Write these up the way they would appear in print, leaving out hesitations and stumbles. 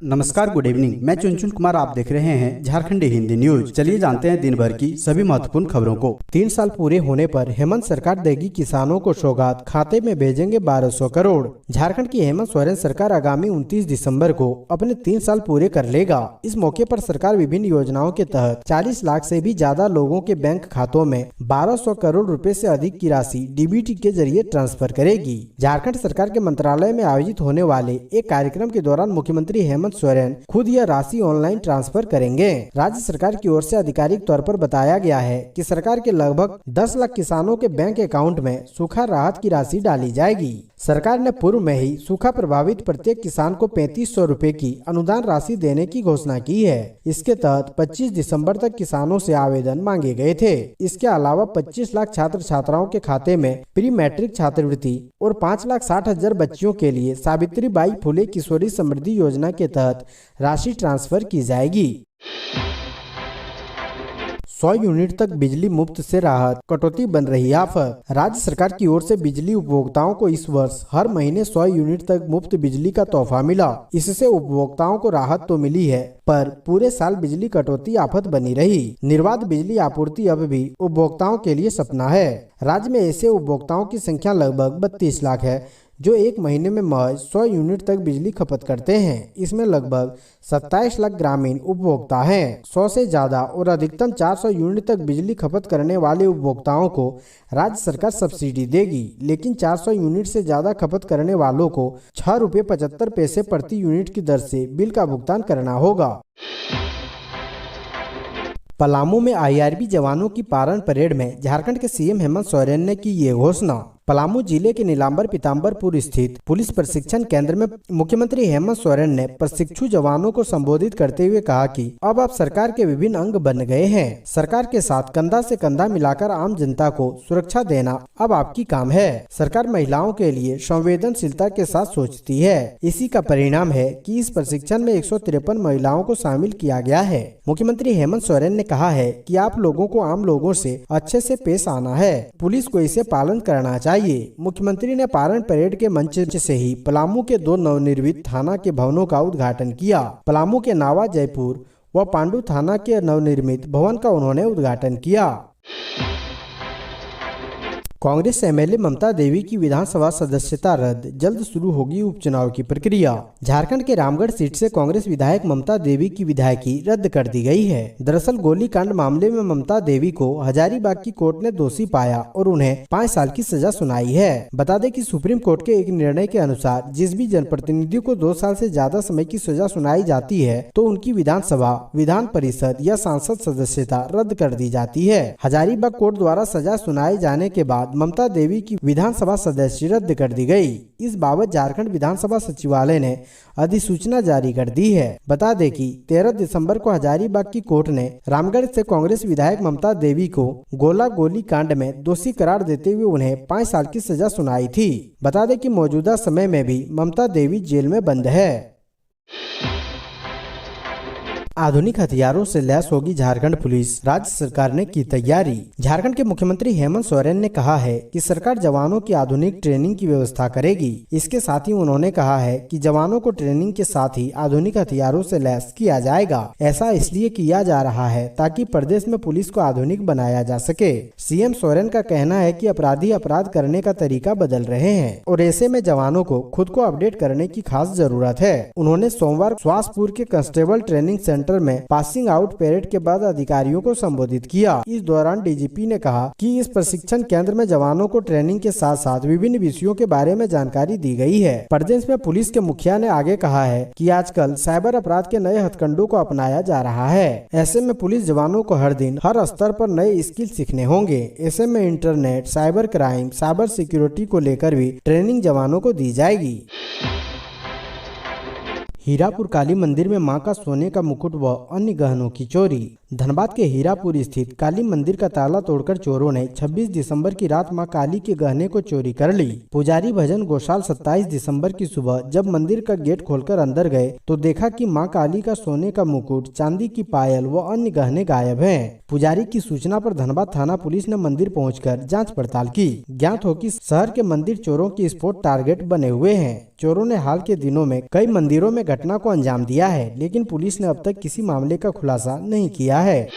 नमस्कार, good evening. मैं चुनचुन कुमार, आप देख रहे हैं झारखंडी हिंदी न्यूज। चलिए जानते हैं दिन भर की सभी महत्वपूर्ण खबरों को। 3 साल पूरे होने पर हेमंत सरकार देगी किसानों को सौगात, खाते में भेजेंगे 1200 करोड़। झारखंड की हेमंत सोरेन सरकार आगामी 29 दिसंबर को अपने 3 साल पूरे कर लेगा। इस मौके पर सरकार विभिन्न योजनाओं के तहत 40 लाख से भी ज्यादा लोगों के बैंक खातों में 1200 करोड़ रुपए से अधिक की राशि डीबीटी के जरिए ट्रांसफर करेगी। झारखंड सरकार के मंत्रालय में आयोजित होने वाले एक कार्यक्रम के दौरान मुख्यमंत्री हेमंत सोरेन खुद यह राशि ऑनलाइन ट्रांसफर करेंगे। राज्य सरकार की ओर से आधिकारिक तौर पर बताया गया है कि सरकार के लगभग 10 लाख किसानों के बैंक अकाउंट में सूखा राहत की राशि डाली जाएगी। सरकार ने पूर्व में ही सूखा प्रभावित प्रत्येक किसान को 3500 रुपए की अनुदान राशि देने की घोषणा की है। इसके तहत 25 दिसंबर तक किसानों से आवेदन मांगे गए थे। इसके अलावा 25 लाख छात्र छात्राओं के खाते में प्री मैट्रिक छात्रवृत्ति और 5,60,000 बच्चियों के लिए सावित्रीबाई फुले किशोरी समृद्धि योजना के तहत राशि ट्रांसफर की जाएगी। 100 यूनिट तक बिजली मुफ्त से राहत, कटौती बन रही आफत। राज्य सरकार की ओर से बिजली उपभोक्ताओं को इस वर्ष हर महीने 100 यूनिट तक मुफ्त बिजली का तोहफा मिला। इससे उपभोक्ताओं को राहत तो मिली है, पर पूरे साल बिजली कटौती आफत बनी रही। निर्बाध बिजली आपूर्ति अब भी उपभोक्ताओं के लिए सपना है। राज्य में ऐसे उपभोक्ताओं की संख्या लगभग 32 लाख है जो एक महीने में महज 100 यूनिट तक बिजली खपत करते हैं। इसमें लगभग 27 लाख ग्रामीण उपभोक्ता हैं। 100 से ज्यादा और अधिकतम 400 यूनिट तक बिजली खपत करने वाले उपभोक्ताओं को राज्य सरकार सब्सिडी देगी, लेकिन 400 यूनिट से ज्यादा खपत करने वालों को 6 रुपये 75 पैसे प्रति यूनिट की दर से बिल का भुगतान करना होगा। पलामू में आईआरबी जवानों की पारण परेड में झारखंड के सीएम हेमंत सोरेन ने की ये घोषणा। पलामू जिले के नीलांबर पीताम्बरपुर स्थित पुलिस प्रशिक्षण केंद्र में मुख्यमंत्री हेमंत सोरेन ने प्रशिक्षु जवानों को संबोधित करते हुए कहा कि अब आप सरकार के विभिन्न अंग बन गए हैं। सरकार के साथ कंधा से कंधा मिलाकर आम जनता को सुरक्षा देना अब आपकी काम है। सरकार महिलाओं के लिए संवेदनशीलता के साथ सोचती है। इसी का परिणाम है कि इस प्रशिक्षण में 153 महिलाओं को शामिल किया गया है। मुख्यमंत्री हेमंत सोरेन ने कहा है कि आप लोगों को आम लोगों से अच्छे से पेश आना है, पुलिस को इसे पालन करना चाहिए। मुख्यमंत्री ने पारण परेड के मंच से ही पलामू के 2 नवनिर्मित थाना के भवनों का उद्घाटन किया। पलामू के नावा जयपुर व पांडु थाना के नवनिर्मित भवन का उन्होंने उद्घाटन किया। कांग्रेस एमएलए ममता देवी की विधानसभा सदस्यता रद्द, जल्द शुरू होगी उपचुनाव की प्रक्रिया। झारखंड के रामगढ़ सीट से कांग्रेस विधायक ममता देवी की विधायकी रद्द कर दी गई है। दरअसल गोलीकांड मामले में ममता देवी को हजारीबाग की कोर्ट ने दोषी पाया और उन्हें 5 साल की सजा सुनाई है। बता दें कि सुप्रीम कोर्ट के एक निर्णय के अनुसार जिस भी जनप्रतिनिधि को 2 साल से ज्यादा समय की सजा सुनाई जाती है तो उनकी विधानसभा, विधान परिषद या सांसद सदस्यता रद्द कर दी जाती है। हजारीबाग कोर्ट द्वारा सजा सुनाए जाने के बाद ममता देवी की विधानसभा सदस्य रद्द कर दी गई। इस बाबत झारखंड विधानसभा सचिवालय ने अधिसूचना जारी कर दी है। बता दें कि 13 दिसंबर को हजारीबाग की कोर्ट ने रामगढ़ से कांग्रेस विधायक ममता देवी को गोली कांड में दोषी करार देते हुए उन्हें 5 साल की सजा सुनाई थी। बता दें कि मौजूदा समय में भी ममता देवी जेल में बंद है। आधुनिक हथियारों से लैस होगी झारखंड पुलिस, राज्य सरकार ने की तैयारी। झारखंड के मुख्यमंत्री हेमंत सोरेन ने कहा है कि सरकार जवानों की आधुनिक ट्रेनिंग की व्यवस्था करेगी। इसके साथ ही उन्होंने कहा है कि जवानों को ट्रेनिंग के साथ ही आधुनिक हथियारों से लैस किया जाएगा। ऐसा इसलिए किया जा रहा है ताकि प्रदेश में पुलिस को आधुनिक बनाया जा सके। सीएम सोरेन का कहना है कि अपराधी अपराध करने का तरीका बदल रहे हैं और ऐसे में जवानों को खुद को अपडेट करने की खास जरूरत है। उन्होंने सोमवार स्वासपुर के कांस्टेबल ट्रेनिंग सेंटर में पासिंग आउट परेड के बाद अधिकारियों को संबोधित किया। इस दौरान डीजीपी ने कहा कि इस प्रशिक्षण केंद्र में जवानों को ट्रेनिंग के साथ साथ विभिन्न विषयों के बारे में जानकारी दी गई है। प्रदेश में पुलिस के मुखिया ने आगे कहा है कि आजकल साइबर अपराध के नए हथकंडों को अपनाया जा रहा है। ऐसे में पुलिस जवानों को हर दिन हर स्तर पर नए स्किल सीखने होंगे। ऐसे में internet, cyber crime, cyber security को लेकर भी ट्रेनिंग जवानों को दी जाएगी। हीरापुर काली मंदिर में मां का सोने का मुकुट व अन्य गहनों की चोरी। धनबाद के हीरापुर स्थित काली मंदिर का ताला तोड़कर चोरों ने 26 दिसंबर की रात मां काली के गहने को चोरी कर ली। पुजारी भजन गोशाल 27 दिसंबर की सुबह जब मंदिर का गेट खोलकर अंदर गए तो देखा कि मां काली का सोने का मुकुट, चांदी की पायल व अन्य गहने गायब हैं। पुजारी की सूचना पर धनबाद थाना पुलिस ने मंदिर पहुंचकर जांच पड़ताल की। ज्ञात हो कि शहर के मंदिर चोरों की स्पॉट टारगेट बने हुए हैं। चोरों ने हाल के दिनों में कई मंदिरों में घटना को अंजाम दिया है, लेकिन पुलिस ने अब तक किसी मामले का खुलासा नहीं किया है।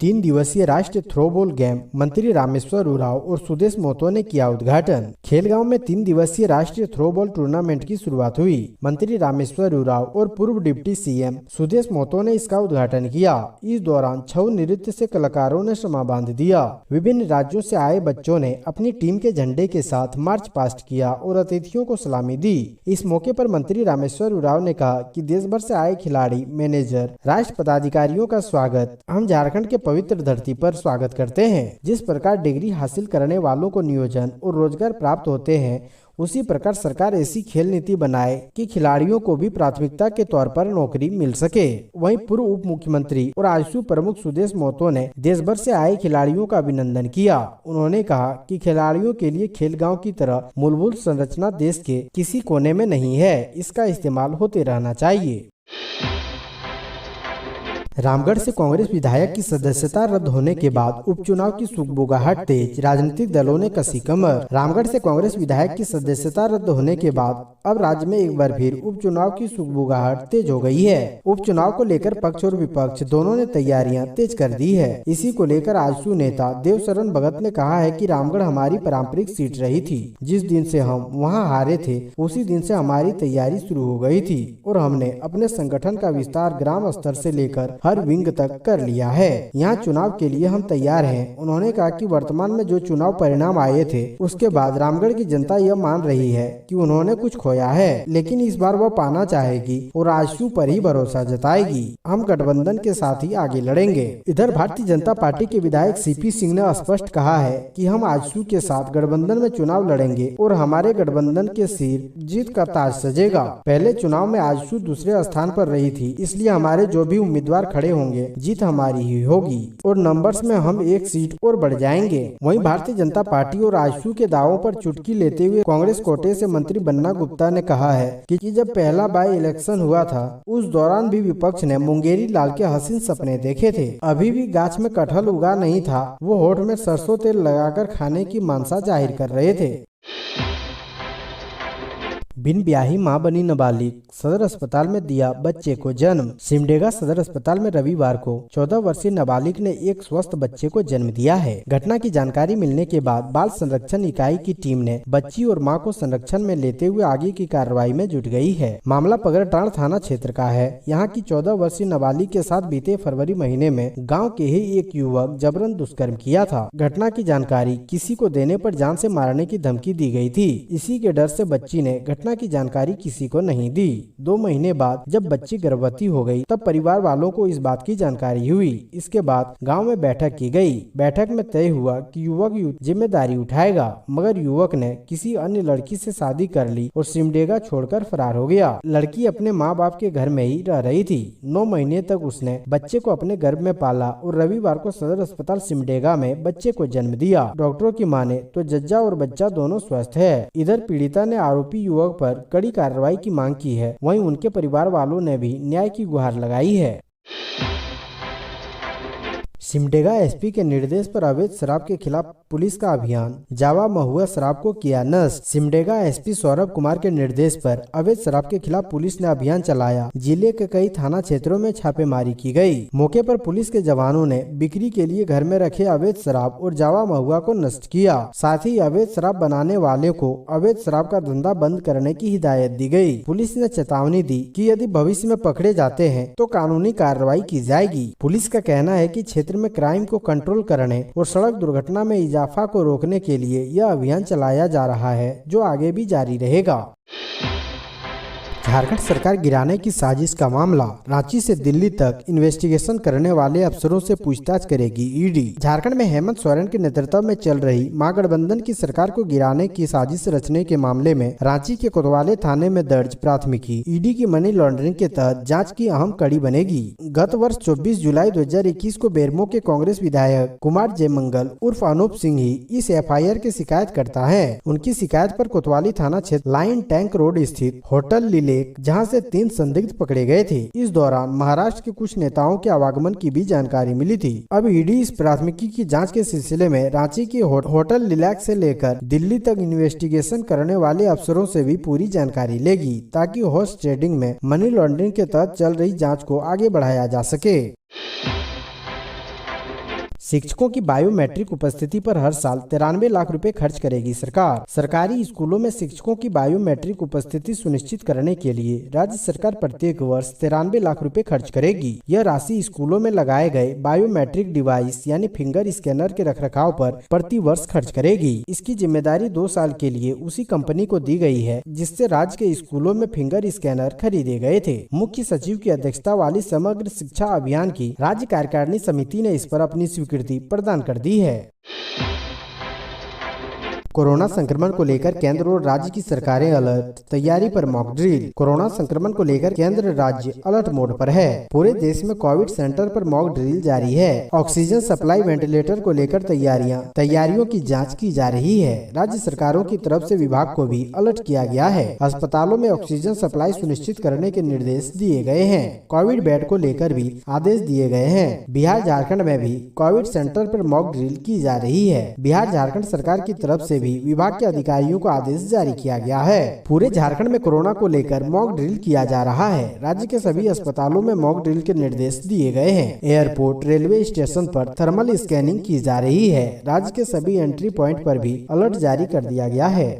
3 दिवसीय राष्ट्रीय थ्रोबॉल गेम मंत्री रामेश्वर उरांव और सुदेश महतो ने किया उद्घाटन। खेलगांव में 3 दिवसीय राष्ट्रीय थ्रोबॉल टूर्नामेंट की शुरुआत हुई। मंत्री रामेश्वर उरांव और पूर्व डिप्टी सीएम सुदेश महतो ने इसका उद्घाटन किया। इस दौरान छऊ नृत्य से कलाकारों ने समा बांध दिया। विभिन्न राज्यों से आए बच्चों ने अपनी टीम के झंडे के साथ मार्च पास्ट किया और अतिथियों को सलामी दी। इस मौके पर मंत्री रामेश्वर उरांव ने कहा कि देश भर से आए खिलाड़ी, मैनेजर, राष्ट्र पदाधिकारियों का स्वागत हम झारखंड के पवित्र धरती पर स्वागत करते हैं। जिस प्रकार डिग्री हासिल करने वालों को नियोजन और रोजगार प्राप्त होते हैं, उसी प्रकार सरकार ऐसी खेल नीति बनाए कि खिलाड़ियों को भी प्राथमिकता के तौर पर नौकरी मिल सके। वहीं पूर्व उप मुख्यमंत्री और आजसू प्रमुख सुदेश महतो ने देश भर से आए खिलाड़ियों का अभिनंदन किया। उन्होंने कहा कि खिलाड़ियों के लिए खेलगांव की तरह मूलभूत संरचना देश के किसी कोने में नहीं है, इसका इस्तेमाल होते रहना चाहिए। रामगढ़ से कांग्रेस विधायक की सदस्यता रद्द होने के बाद उपचुनाव की सुगबुगाहट तेज, राजनीतिक दलों ने कसी कमर। रामगढ़ से कांग्रेस विधायक की सदस्यता रद्द होने के बाद अब राज्य में एक बार फिर उपचुनाव की सुगबुगाहट तेज हो गई है। उपचुनाव को लेकर पक्ष और विपक्ष दोनों ने तैयारियां तेज कर दी है। इसी को लेकर आजसू नेता देवशरण भगत ने कहा है कि रामगढ़ हमारी पारंपरिक सीट रही थी। जिस दिन से हम वहां हारे थे, उसी दिन से हमारी तैयारी शुरू हो गई थी और हमने अपने संगठन का विस्तार ग्राम स्तर से लेकर हर विंग तक कर लिया है। यहाँ चुनाव के लिए हम तैयार हैं। उन्होंने कहा कि वर्तमान में जो चुनाव परिणाम आए थे, उसके बाद रामगढ़ की जनता यह मान रही है कि उन्होंने कुछ खोया है, लेकिन इस बार वह पाना चाहेगी और आजसू पर ही भरोसा जताएगी। हम गठबंधन के साथ ही आगे लड़ेंगे। इधर भारतीय जनता पार्टी के विधायक सीपी सिंह ने स्पष्ट कहा है कि हम आजसू के साथ गठबंधन में चुनाव लड़ेंगे और हमारे गठबंधन के सिर जीत का ताज सजेगा। पहले चुनाव में आजसू दूसरे स्थान पर रही थी, इसलिए हमारे जो भी उम्मीदवार खड़े होंगे, जीत हमारी ही होगी और नंबर्स में हम एक सीट और बढ़ जाएंगे। वहीं भारतीय जनता पार्टी और आजसू के दावों पर चुटकी लेते हुए कांग्रेस कोटे से मंत्री बन्ना गुप्ता ने कहा है कि जब पहला बाई इलेक्शन हुआ था, उस दौरान भी विपक्ष ने मुंगेरी लाल के हसीन सपने देखे थे। अभी भी गाछ में कटहल उगा नहीं था, वो होठ में सरसों तेल लगाकर खाने की मानसा जाहिर कर रहे थे। बिन ब्याही मां बनी नाबालिग, सदर अस्पताल में दिया बच्चे को जन्म। सिमडेगा सदर अस्पताल में रविवार को 14 वर्षीय नाबालिग ने एक स्वस्थ बच्चे को जन्म दिया है। घटना की जानकारी मिलने के बाद बाल संरक्षण इकाई की टीम ने बच्ची और मां को संरक्षण में लेते हुए आगे की कार्रवाई में जुट गई है। मामला पगरटांड़ थाना क्षेत्र का है। यहाँ की 14 वर्षीय नाबालिग के साथ बीते फरवरी महीने में गाँव के ही एक युवक जबरन दुष्कर्म किया था। घटना की जानकारी किसी को देने पर जान से मारने की धमकी दी गई थी। इसी के डर से बच्ची ने घटना की जानकारी किसी को नहीं दी। 2 महीने बाद जब बच्ची गर्भवती हो गई, तब परिवार वालों को इस बात की जानकारी हुई। इसके बाद गांव में बैठक की गई। बैठक में तय हुआ कि युवक जिम्मेदारी उठाएगा, मगर युवक ने किसी अन्य लड़की से शादी कर ली और सिमडेगा छोड़कर फरार हो गया। लड़की अपने माँ बाप के घर में ही रह रही थी। 9 महीने तक उसने बच्चे को अपने गर्भ में पाला और रविवार को सदर अस्पताल सिमडेगा में बच्चे को जन्म दिया। डॉक्टरों की माने तो जज्जा और बच्चा दोनों स्वस्थ है। इधर पीड़िता ने आरोपी युवक पर कड़ी कार्रवाई की मांग की है। वहीं उनके परिवार वालों ने भी न्याय की गुहार लगाई है। सिमडेगा एसपी के निर्देश पर अवैध शराब के खिलाफ पुलिस का अभियान, जावा महुआ शराब को किया नष्ट। सिमडेगा एसपी सौरभ कुमार के निर्देश पर अवैध शराब के खिलाफ पुलिस ने अभियान चलाया। जिले के कई थाना क्षेत्रों में छापेमारी की गई। मौके पर पुलिस के जवानों ने बिक्री के लिए घर में रखे अवैध शराब और जावा महुआ को नष्ट किया। साथ ही अवैध शराब बनाने वाले को अवैध शराब का धंधा बंद करने की हिदायत दी गई। पुलिस ने चेतावनी दी कि यदि भविष्य में पकड़े जाते हैं तो कानूनी कार्रवाई की जाएगी। पुलिस का कहना है कि क्षेत्र में क्राइम को कंट्रोल करने और सड़क दुर्घटना में इजाफा को रोकने के लिए यह अभियान चलाया जा रहा है, जो आगे भी जारी रहेगा। झारखंड सरकार गिराने की साजिश का मामला, रांची से दिल्ली तक इन्वेस्टिगेशन करने वाले अफसरों से पूछताछ करेगी ईडी। झारखंड में हेमंत सोरेन के नेतृत्व में चल रही महागठबंधन की सरकार को गिराने की साजिश रचने के मामले में रांची के कोतवाली थाने में दर्ज प्राथमिकी ईडी की मनी लॉन्ड्रिंग के तहत जांच की अहम कड़ी बनेगी। गत वर्ष 24 जुलाई 2021 को बेरमो के कांग्रेस विधायक कुमार जयमंगल उर्फ अनूप सिंह ही इस FIR की शिकायत करता है। उनकी शिकायत पर कोतवाली थाना क्षेत्र लाइन टैंक रोड स्थित होटल लीले 1, जहां से 3 संदिग्ध पकड़े गए थे। इस दौरान महाराष्ट्र के कुछ नेताओं के आवागमन की भी जानकारी मिली थी। अब ईडी इस प्राथमिकी की जांच के सिलसिले में रांची के होटल लिलैक्स से लेकर दिल्ली तक इन्वेस्टिगेशन करने वाले अफसरों से भी पूरी जानकारी लेगी, ताकि हॉर्स ट्रेडिंग में मनी लॉन्ड्रिंग के तहत चल रही जांच को आगे बढ़ाया जा सके। शिक्षकों की बायोमेट्रिक उपस्थिति पर हर साल 93 लाख रुपए खर्च करेगी सरकार। सरकारी स्कूलों में शिक्षकों की बायोमेट्रिक उपस्थिति सुनिश्चित करने के लिए राज्य सरकार प्रत्येक वर्ष 93 लाख रुपए खर्च करेगी। यह राशि स्कूलों में लगाए गए बायोमेट्रिक डिवाइस यानी फिंगर स्कैनर के रखरखाव पर प्रति वर्ष खर्च करेगी। इसकी जिम्मेदारी 2 साल के लिए उसी कंपनी को दी गई है जिससे राज्य के स्कूलों में फिंगर स्कैनर खरीदे गए थे। मुख्य सचिव की अध्यक्षता वाली समग्र शिक्षा अभियान की राज्य कार्यकारिणी समिति ने इस पर अपनी स्वीकृति प्रदान कर दी है। कोरोना संक्रमण को लेकर केंद्र और राज्य की सरकारें अलर्ट, तैयारी पर मॉक ड्रिल। कोरोना संक्रमण को लेकर केंद्र राज्य अलर्ट मोड पर है। पूरे देश में कोविड सेंटर पर मॉक ड्रिल जारी है। ऑक्सीजन सप्लाई, वेंटिलेटर को लेकर तैयारियों की जांच की जा रही है। राज्य सरकारों की तरफ से विभाग को भी अलर्ट किया गया है। अस्पतालों में ऑक्सीजन सप्लाई सुनिश्चित करने के निर्देश दिए गए हैं। कोविड बेड को लेकर भी आदेश दिए गए हैं। बिहार झारखंड में भी कोविड सेंटर पर मॉक ड्रिल की जा रही है। बिहार झारखंड सरकार की तरफ से विभाग के अधिकारियों को आदेश जारी किया गया है। पूरे झारखंड में कोरोना को लेकर मॉक ड्रिल किया जा रहा है। राज्य के सभी अस्पतालों में मॉक ड्रिल के निर्देश दिए गए हैं। एयरपोर्ट, रेलवे स्टेशन पर थर्मल स्कैनिंग की जा रही है। राज्य के सभी एंट्री पॉइंट पर भी अलर्ट जारी कर दिया गया है।